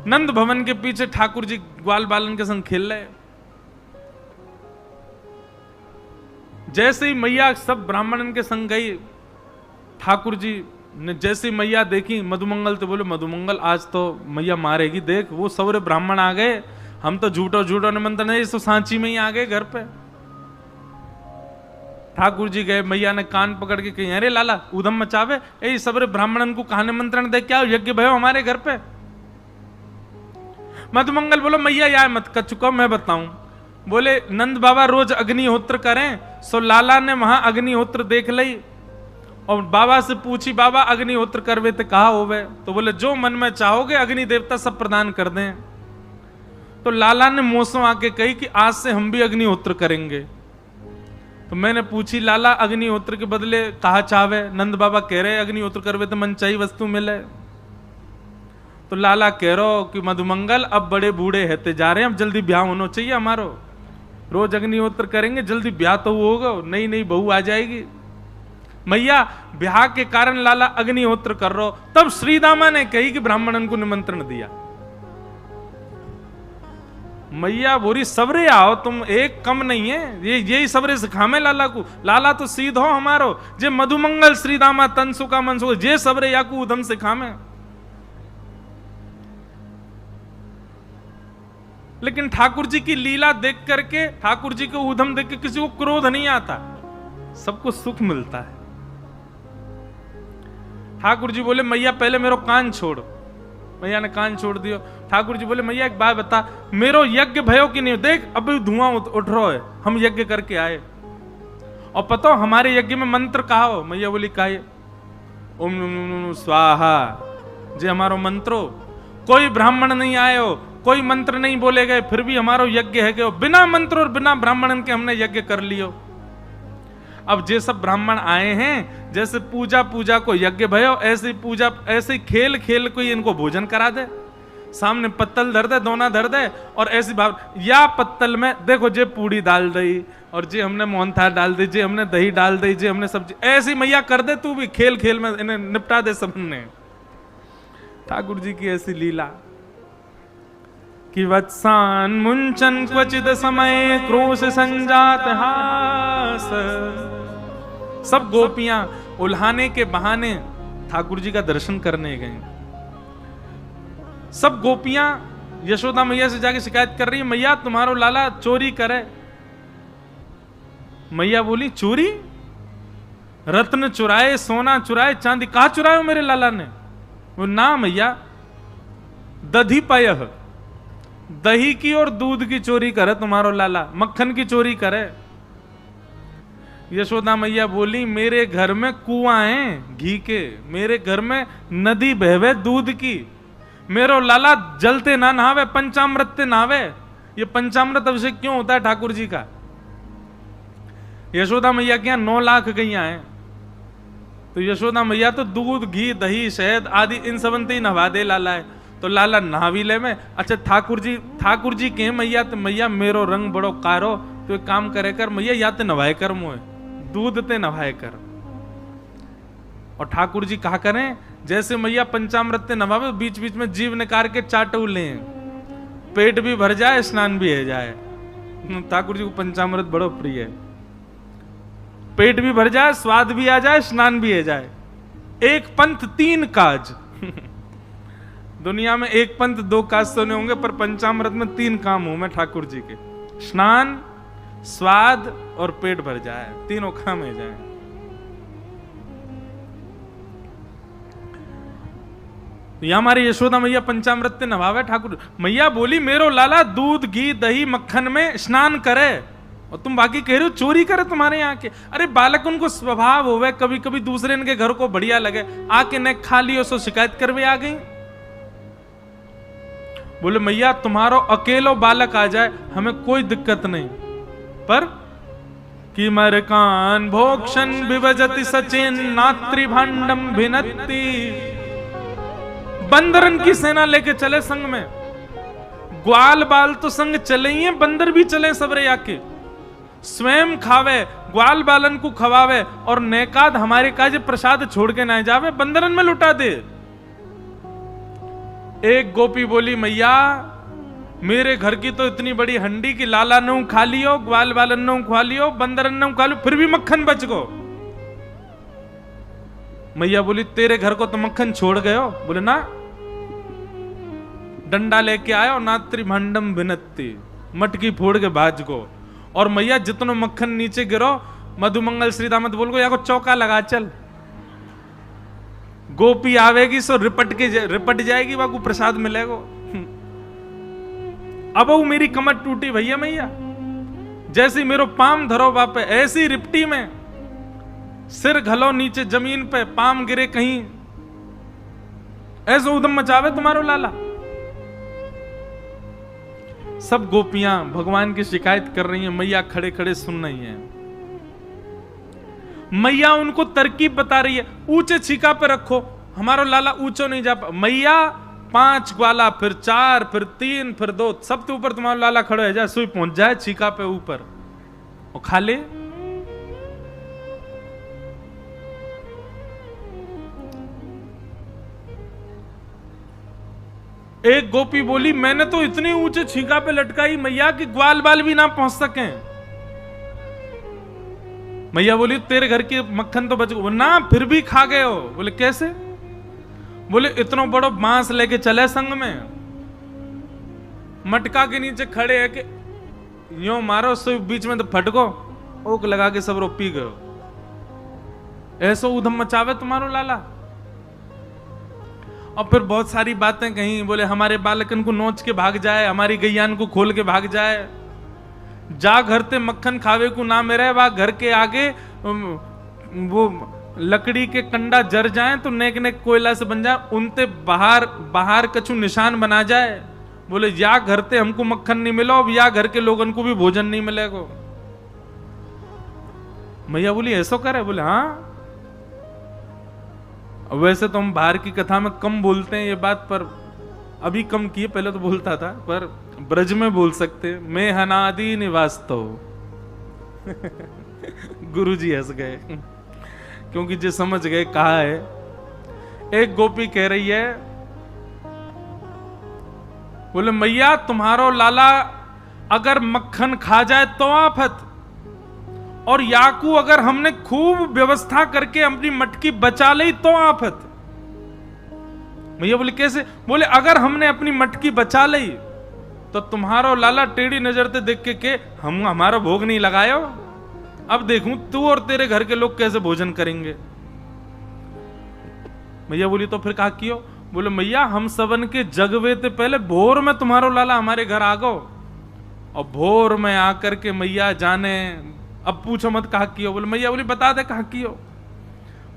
नंद भवन के पीछे ठाकुर जी ग्वाल बालन के संग खेल रहे। जैसे ही मैया सब ब्राह्मणन के संग गई, ठाकुर जी ने जैसे मैया देखी मधुमंगल तो बोले मधुमंगल आज तो मैया मारेगी, देख वो सवरे ब्राह्मण आ गए, हम तो झूठो झूठो निमंत्रण नहीं, तो सांची में ही आ गए घर पे। ठाकुर जी गए, मैया ने कान पकड़ के कही अरे लाला उधम मचावे, ए सवरे ब्राह्मणन को कहा निमंत्रण दे क्या यज्ञ भयो हमारे घर पे। मधुमंगल बोलो मैया यार मत कर चुका, मैं बताऊं। बोले नंद बाबा रोज अग्निहोत्र करें, सो लाला ने वहां अग्निहोत्र देख ली और बाबा से पूछी बाबा अग्निहोत्र करवे तो कहा होवे, तो बोले जो मन में चाहोगे अग्नि देवता सब प्रदान कर दें। तो लाला ने मोसों आके कही कि आज से हम भी अग्निहोत्र करेंगे। तो मैंने पूछी लाला अग्निहोत्र के बदले कहा चाहे, नंद बाबा कह रहे अग्निहोत्र करवे तो मन चाहिए वस्तु मिले। तो लाला कह रहा कि मधुमंगल अब बड़े बूढ़े रहते जा रहे हैं, अब जल्दी ब्याह होना चाहिए हमारो, रोज अग्निहोत्र करेंगे जल्दी ब्याह तो होगा, नई नई बहू आ जाएगी। मैया ब्याह के कारण लाला अग्निहोत्र कर रहा। तब श्रीदामा ने कही कि ब्राह्मणन को निमंत्रण दिया। मैया बोरी सबरे आओ, तुम एक कम नहीं है, ये यही सबरे सिखामे लाला को, लाला तो सीध हो हमारो, जे मधुमंगल श्रीदामा तनसुका मनसुका जे सबरे या को उधम सिखामे। लेकिन ठाकुर जी की लीला देख करके, ठाकुर जी को उधम देख के किसी को क्रोध नहीं आता, सबको सुख मिलता है। ठाकुर जी बोले मैया पहले मेरो कान छोड़। मैया ने कान छोड़ दियो। ठाकुर जी बोले मैया एक बात बता, मेरो यज्ञ भयो कि नहीं, देख अभी धुआं उठ रहा है, हम यज्ञ करके आए और पता हमारे यज्ञ में मंत्र कहा हो। मैया बोली काहे, ओम नमः स्वाहा जे हमारो मंत्रो, कोई ब्राह्मण नहीं आए हो, कोई मंत्र नहीं बोले गए, फिर भी हमारो यज्ञ है कि बिना मंत्र और बिना ब्राह्मणन के हमने यज्ञ कर लियो। अब जे सब ब्राह्मण आए हैं, जैसे पूजा पूजा को यज्ञ भयो, ऐसे पूजा ऐसे खेल खेल को इनको भोजन करा दे, सामने पत्तल धर दे, दोना धर दे और ऐसी भाव या पत्तल में देखो जे पूड़ी डाल दी और जे हमने मोहनथाल डाल दी, जे हमने दही डाल दी, जे हमने सब्जी, ऐसी मैया कर दे तू भी, खेल खेल में इन्हें निपटा दे सबने। ठाकुर जी की ऐसी लीला कि वत्सान मुंचन क्वचित समय क्रोश संजात हास। सब गोपियां उल्हाने के बहाने ठाकुर जी का दर्शन करने गए। सब गोपियां यशोदा मैया से जाके शिकायत कर रही है मैया तुम्हारो लाला चोरी करे। मैया बोली चोरी, रत्न चुराए, सोना चुराए, चांदी कहा चुराए मेरे लाला ने। वो ना मैया, दधी पाय, दही की और दूध की चोरी करे तुम्हारो लाला, मक्खन की चोरी करे। यशोदा मैया बोली मेरे घर में कुआं है घी के, मेरे घर में नदी बहवे दूध की, मेरो लाला जलते ना नहावे, पंचामृत से नहावे। ये पंचामृत अभिषेक क्यों होता है ठाकुर जी का? यशोदा मैया के यहाँ 9 लाख गैया हैं, तो यशोदा मैया तो दूध घी दही शहद आदि इन सबंते ही नहा दे लाला है, तो लाला नहावी ले में। अच्छा ठाकुर जी के मैया, तो मैया मेरो रंग बड़ो कारो, तो एक काम करे कर मैया या तो नवाए कर, मोए दूध ते नवाए कर। और ठाकुर जी कहा करें जैसे मैया पंचामृत ते नवावे, बीच बीच में जीव निकाल के चाटू लें, पेट भी भर जाए स्नान भी हो जाए। ठाकुर जी को पंचामृत बड़ो प्रिय है, पेट भी भर जाए, स्वाद भी आ जाए, स्नान भी हो जाए। एक पंथ 3 काज दुनिया में, एक पंथ 2 काज तो नहीं होंगे, पर पंचामृत में 3 काम हूं मैं ठाकुर जी के, स्नान, स्वाद और पेट भर जाए, तीनों काम हो जाए। यह हमारी यशोदा मैया पंचामृत से नभावे ठाकुर। मैया बोली मेरो लाला दूध घी दही मक्खन में स्नान करे और तुम बाकी कह रहे हो चोरी करे तुम्हारे यहाँ के। अरे बालक उनको स्वभाव होवे, कभी कभी दूसरे इनके घर को बढ़िया लगे, आके न खा लियो सो शिकायत करवे आ गई। बोले मैया तुम्हारो अकेलो बालक आ जाए हमें कोई दिक्कत नहीं, पर कि मरकान भोक्षण विभजति सचेन नात्री भांडम भिनत्ति। बंदरन की सेना लेके चले संग में, ग्वाल बाल तो संग चले ही हैं, बंदर भी चले सबरे आके, स्वयं खावे, ग्वाल बालन को खवावे और नेकाद हमारे काज प्रसाद छोड़ के ना जावे, बंदरन में लुटा दे। एक गोपी बोली, मैया मेरे घर की तो इतनी बड़ी हंडी की लाला ने खा लियो, ग्वाल वालन ने खा लियो, बंदर ने खा लियो, फिर भी मक्खन बच गो। मैया बोली, तेरे घर को तो मक्खन छोड़ गए हो? बोले ना, डंडा लेके आयो, नात्री मंडम भिनती, मटकी फोड़ के भाज गो। और मैया जितनो मक्खन नीचे गिरो, मधुमंगल श्री दामद बोल गो, या को चौका लगा चल, गोपी आवेगी सो रिपट जाएगी, वाकू प्रसाद मिलेगो। अब वो मेरी कमर टूटी भैया मैया, जैसी मेरो पाम धरो बापे, ऐसी रिपटी में सिर घलो नीचे जमीन पे, पाम गिरे कहीं, ऐसा उदम मचावे तुम्हारो लाला। सब गोपियां भगवान की शिकायत कर रही हैं, मैया खड़े खड़े सुन रही हैं। मैया उनको तरकीब बता रही है, ऊंचे छीका पे रखो, हमारा लाला ऊंचो नहीं जा पा। मैया 5 ग्वाला, फिर 4, फिर 3, फिर 2, सबसे ऊपर तुम्हारा लाला खड़ो है जाए, सुई पहुंच जाए छीका पे ऊपर और खा ले। एक गोपी बोली, मैंने तो इतनी ऊंचे छीका पे लटकाई मैया कि ग्वाल बाल भी ना पहुंच सके। मैया बोली, तेरे घर के मक्खन तो बच गए ना, फिर भी खा गए हो। बोले कैसे? बोले इतना बड़ो बांस लेके चले संग में, मटका के नीचे खड़े है कि यो मारो, सो बीच में तो फटको, ओक लगा के सब रो पी गयो। ऐसो उधम मचावे तुम्हारो लाला। और फिर बहुत सारी बातें कही, बोले हमारे बालकन को नोच के भाग जाए, हमारी गैयान को खोल के भाग जाए, जा घर ते मक्खन खावे को ना मेरे, वह घर के आगे वो लकड़ी के कंडा जर जाए तो नेक नेक कोयला से बन जाए, उनते बाहर कछु निशान बना जाए। बोले या घर ते हमको मक्खन नहीं मिलो, या घर के लोगन को भी भोजन नहीं मिलेगा। मैया बोली ऐसा करे? बोले हाँ। वैसे तो हम बाहर की कथा में कम बोलते हैं ये बात, पर अभी कम किए, पहले तो बोलता था, पर ब्रज में बोल सकते। मैं हनादि निवास तो गुरुजी हंस गए, क्योंकि जो समझ गए कहा है। एक गोपी कह रही है, बोले मैया तुम्हारो लाला अगर मक्खन खा जाए तो आफत, और याकू अगर हमने खूब व्यवस्था करके अपनी मटकी बचा ली तो आफत। भैया बोले कैसे? बोले अगर हमने अपनी मटकी बचा ली तो तुम्हारो लाला टेढ़ी नजर से देख के हम हमारा भोग नहीं लगायो, अब देखूं तू और तेरे घर के लोग कैसे भोजन करेंगे। भैया बोली तो फिर कहा कियो? बोले मैया हम सबन के जगवे ते पहले भोर में तुम्हारो लाला हमारे घर आ गो, और भोर में आकर के मैया जाने, अब पूछो मत कहा कियो। बोले मैया बोली बता दे कहा कियो।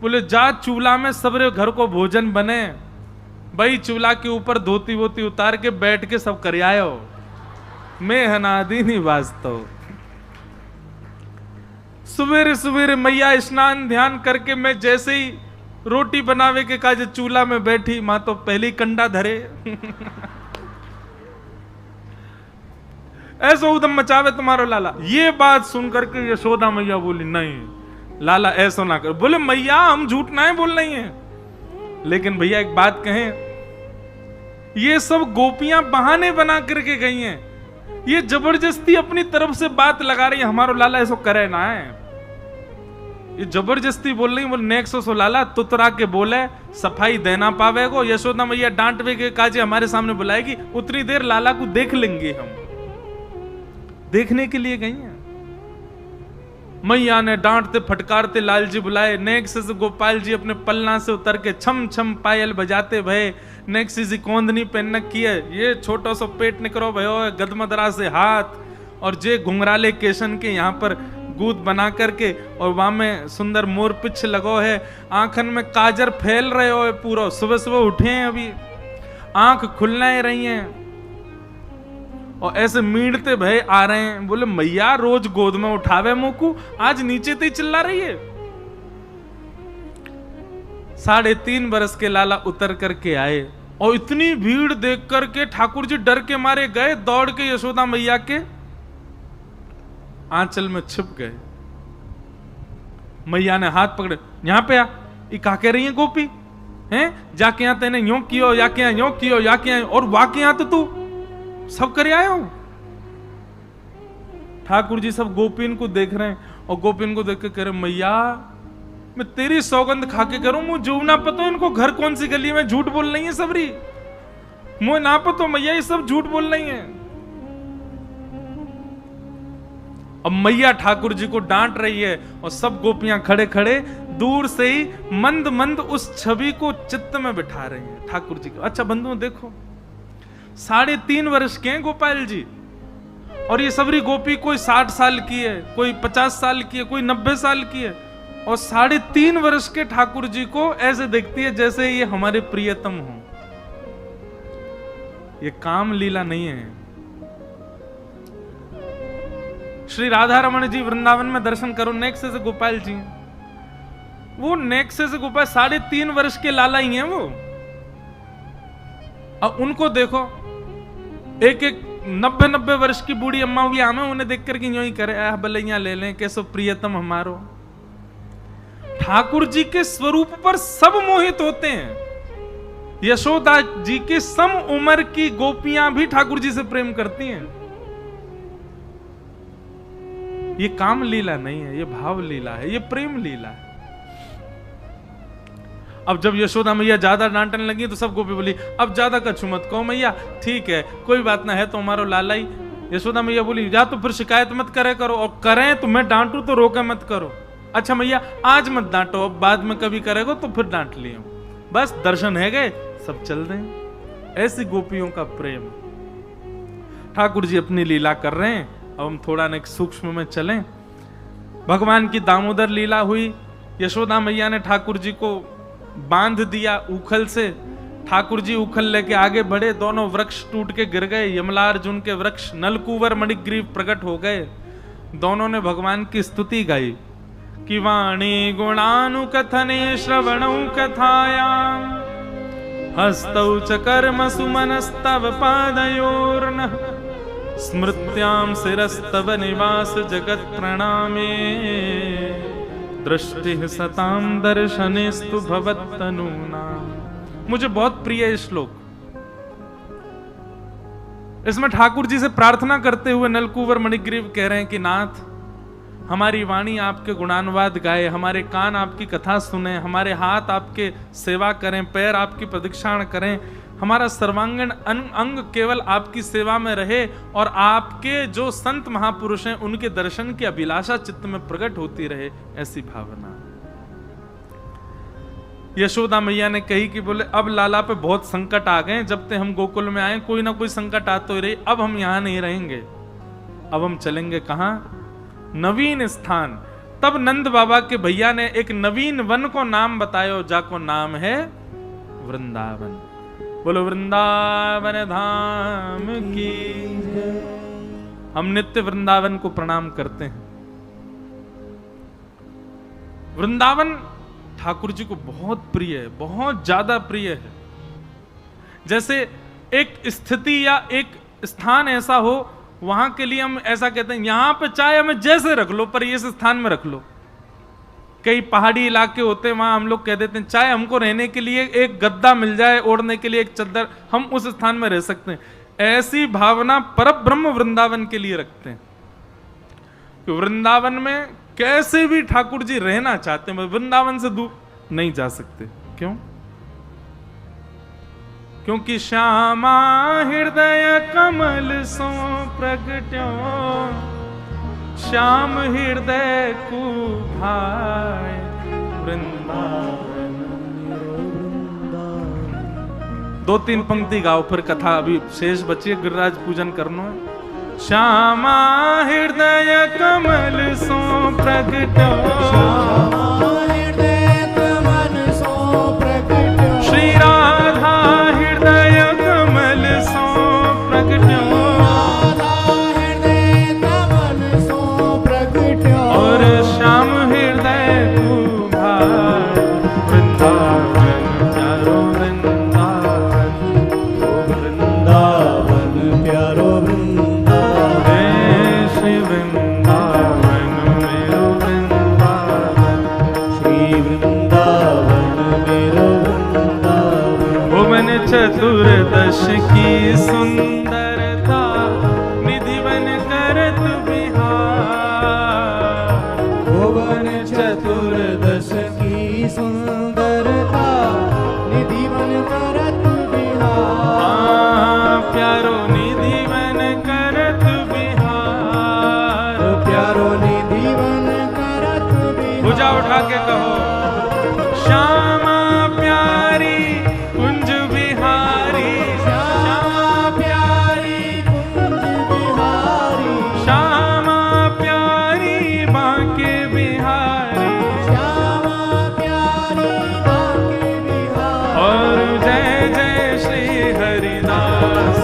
बोले जा चूल्हा में सबरे घर को भोजन बने, भाई चूल्हा के ऊपर धोती वोती उतार के बैठ के सब कर आयो, मैं हनादि नहीं वास्तव। सवेरे सवेरे मैया स्नान ध्यान करके मैं जैसे ही रोटी बनावे के काज चूल्हा में बैठी, मां तो पहली कंडा धरे ऐसा उदम मचावे तुम्हारो लाला। ये बात सुनकर के यशोदा मैया बोली नहीं लाला ऐसा ना कर। बोले मैया हम झूठ ना बोल रही हैं, लेकिन भैया एक बात कहें, ये सब गोपियां बहाने बना करके गई हैं, ये जबरदस्ती अपनी तरफ से बात लगा रही है हमारो लाला ऐसा करे ना है, ये जबरदस्ती बोल रही। बोले नेक्सो सो लाला तुतरा के बोले सफाई देना पावेगो। यशोदा मैया डांटवे के काजे हमारे सामने बुलाएगी, उतनी देर लाला को देख लेंगे, हम देखने के लिए गई हैं। मैया ने डांटते फटकारते लाल जी बुलाए, नेक्स से गोपाल जी अपने पलना से उतर के छम छम पायल बजाते भय, नेक्स जी कोंदनी पहन की है, ये छोटो सो पेट निकरो भयो गदमदरा से हाथ, और जे घुंघराले केशन के यहाँ पर गूद बना करके, और वहां में सुंदर मोर पिछ लगो है, आंखन में काजर फैल रहे हो पूरा, सुबह सुबह उठे हैं अभी, आंख खुलने रही हैं, और ऐसे मीड़ते भय आ रहे हैं। बोले मैया रोज गोद में उठावे मुकू, आज नीचे ते चिल्ला रही है। 3.5 बरस के लाला उतर करके आए, और इतनी भीड़ देख करके ठाकुर जी डर के मारे गए, दौड़ के यशोदा मैया के आंचल में छिप गए। मैया ने हाथ पकड़े, यहां पे आ, ये क्या कह रही है गोपी? हैं, जाके यहाँ तेने यूं कियो, या के यहाँ यूं कियो, या के यहाँ, और वाके यहाँ तो तू सब करे आयो। ठाकुर जी सब गोपीन को देख रहे हैं और गोपीन को देख के कह रहे, मैया मैं तेरी सौगंध खा के करूं, मुझे जो ना पतो इनको घर कौन सी गली में झूठ बोल रही है सबरी, मुझे ना पतो मैया ये सब झूठ बोल रही है। अब मैया ठाकुर जी को डांट रही है और सब गोपियां खड़े खड़े दूर से ही मंद मंद उस छवि को चित्त में बिठा रही हैं ठाकुर जी को। अच्छा बंधुओं देखो, 3.5 वर्ष के हैं गोपाल जी, और ये सबरी गोपी कोई 60 साल की है, कोई 50 साल की है, कोई 90 साल की है, और 3.5 वर्ष के ठाकुर जी को ऐसे देखती है जैसे ये हमारे प्रियतम हो। ये काम लीला नहीं है। श्री राधा रमण जी वृंदावन में दर्शन करो, नेक्से से गोपाल जी, वो नेक्से से गोपाल 3.5 वर्ष के लाला ही हैं वो। अब उनको देखो, एक 90 वर्ष की बूढ़ी अम्मा हुई आमे, उन्हें देख करके यूं ही करे, बलैया ले लें, कैसो प्रियतम हमारो। ठाकुर जी के स्वरूप पर सब मोहित होते हैं। यशोदा जी के सम उम्र की गोपियां भी ठाकुर जी से प्रेम करती हैं। ये काम लीला नहीं है, ये भाव लीला है, ये प्रेम लीला है। अब जब यशोदा मैया ज्यादा डांटने लगी तो सब गोपी बोली, अब ज्यादा कछु मत कहो मैया, ठीक है कोई बात ना है तो हमारो लाला ही। यशोदा मैया बोली, या तो फिर शिकायत मत करे करो, और करें तो मैं डांटू तो रोके मत करो। अच्छा मैया आज मत डांटो, अब बाद में कभी करेगो तो फिर डांट लियो, बस दर्शन है गए सब चल रहे। ऐसी गोपियों का प्रेम। ठाकुर जी अपनी लीला कर रहे हैं। अब हम थोड़ा न सूक्ष्म में चलें। भगवान की दामोदर लीला हुई। यशोदा मैया ने ठाकुर जी को बांध दिया उखल से। ठाकुर जी उखल लेके आगे बढ़े, दोनों वृक्ष टूट के गिर गए। यमलार्जुन के वृक्ष नलकुवर मणिग्रीव प्रकट हो गए। दोनों ने भगवान की स्तुति गाई कि वाणी गुणानुकथने श्रवणौ कथायां हस्तौ च कर्म सुमनस्तव पादयोर्नः स्मृत्यां शिरस्तव निवास जगत प्रणामे दृष्टि सतां दर्शनेस्तु भवत्तनूना। मुझे बहुत प्रिय है श्लोक। इसमें ठाकुर जी से प्रार्थना करते हुए नलकुवर मणिग्रीव कह रहे हैं कि नाथ, हमारी वाणी आपके गुणानुवाद गाए, हमारे कान आपकी कथा सुने, हमारे हाथ आपके सेवा करें, पैर आपकी प्रदक्षिणा करें, हमारा सर्वांगीण अंग केवल आपकी सेवा में रहे, और आपके जो संत महापुरुष हैं उनके दर्शन की अभिलाषा चित्त में प्रकट होती रहे, ऐसी भावना। यशोदा मैया ने कही कि बोले अब लाला पे बहुत संकट आ गए, जब तक हम गोकुल में आए कोई ना कोई संकट आते ही रही, अब हम यहां नहीं रहेंगे, अब हम चलेंगे कहां? नवीन स्थान। तब नंद बाबा के भैया ने एक नवीन वन को नाम बतायो, जाको नाम है वृंदावन। बोलो वृंदावन धाम की। हम नित्य वृंदावन को प्रणाम करते हैं। वृंदावन ठाकुर जी को बहुत प्रिय है, बहुत ज्यादा प्रिय है। जैसे एक स्थिति या एक स्थान ऐसा हो, वहां के लिए हम ऐसा कहते हैं, यहां पे चाहे हमें जैसे रख लो पर इस स्थान में रख लो। कई पहाड़ी इलाके होते हैं, वहां हम लोग कह देते हैं चाहे हमको रहने के लिए एक गद्दा मिल जाए, ओढ़ने के लिए एक चद्दर, हम उस स्थान में रह सकते हैं। ऐसी भावना परब्रह्म वृंदावन के लिए रखते हैं कि वृंदावन में कैसे भी ठाकुर जी रहना चाहते हैं, वृंदावन से दूर नहीं जा सकते। क्यों? क्योंकि श्यामा हृदय कमल सो प्रगट्यो, श्याम हृदय को भाए वृंदावन। 2-3 पंक्ति गाओ, फिर कथा अभी शेष बची है, गिरिराज पूजन करना है। श्यामा हृदय कमल सो प्रगट्यो, श्री राधा हृदय कमल सो प्रगट्यो, और श्याम हृदय को भाए वृंदावन प्यारो वृंदावन, वृंदावन प्यारो वृंदावन, श्री वृंदावन मेरो वृंदावन, चतुर्दश की सुंदरता निधि बन करत बिहार। भुवन चतुर्दश की सुंदरता निधि बन करत बिहार। प्यारो निधि बन करत बिहार। प्यारो निधि बन करत बिहार। भुजा उठा के कहो श्यामा प्यारी कुंज बिहारी। श्यामा प्यारी कुंज बिहारी। श्यामा प्यारी बांके बिहारी। श्यामा प्यारी बांके बिहारी। और जय जय श्री हरिदास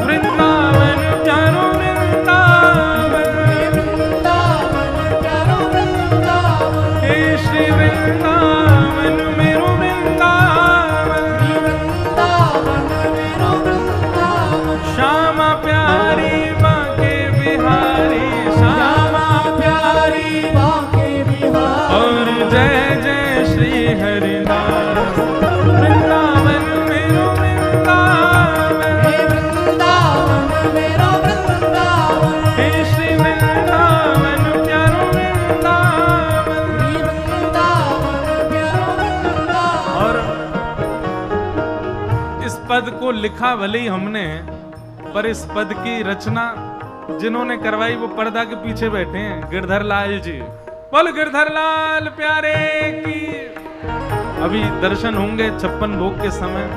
वृंदावन प्यारो वृंदावन। वृंदावन प्यारो वृंदावन। हे श्री वृंदावन मेरो वृंदावन। वृंदावन मेरो वृंदावन। श्यामा प्यारी बांके बिहारी। श्यामा प्यारी बांके बिहारी। और जय जय श्री हरिदास वृंदावन मेरो वृंदावन। हे वृंदावन मेरो वृंदावन। हे श्री वृंदावन प्यारो वृंदावन। वृंदावन प्यारो वृंदावन। और इस पद को लिखा भले ही हमने, पर इस पद की रचना जिन्होंने करवाई वो पर्दा के पीछे बैठे हैं, गिरधर लाल जी। बोल गिरधर लाल प्यारे की। अभी दर्शन होंगे 56 भोग के समय।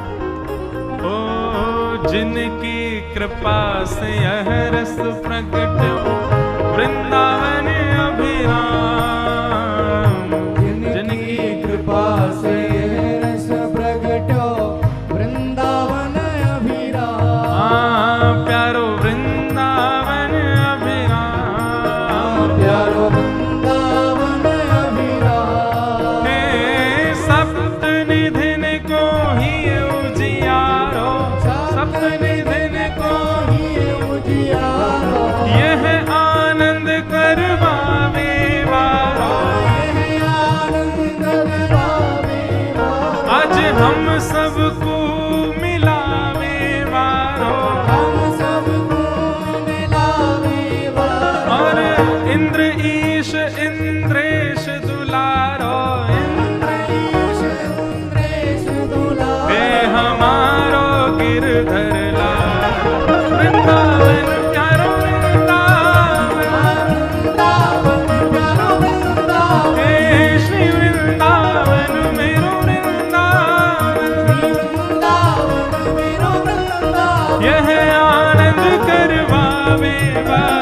ओ जिनकी कृपा से यह रस प्रकट वृंदावन अभिराम। जिनकी कृपा से रस प्रगटो वृंदावन अभिराम। प्यारो वृंदावन अभिराम। प्यारो वृंदावन अभिराम। हे सप्त निधिन को ही उजियारो। सप्त निधिन को ही उजियारो। यह आनंद करवावे वारो। यह आनंद करवावे वारो। आज हम सबको मिलावे वारो। हम सबको मिलावे वारो। और इंद्र ईश इंद्रेश दुलारो। इंद्रेश इंद्रेश दुलारो। हे हमारो गिरधर लाल वृंदावन प्यारो वृंदावन। वृंदावन प्यारो वृंदावन। हे श्री वृंदावन मेरो वृंदावन। वृंदावन मेरो वृंदावन। यह आनंद करवावे वारो।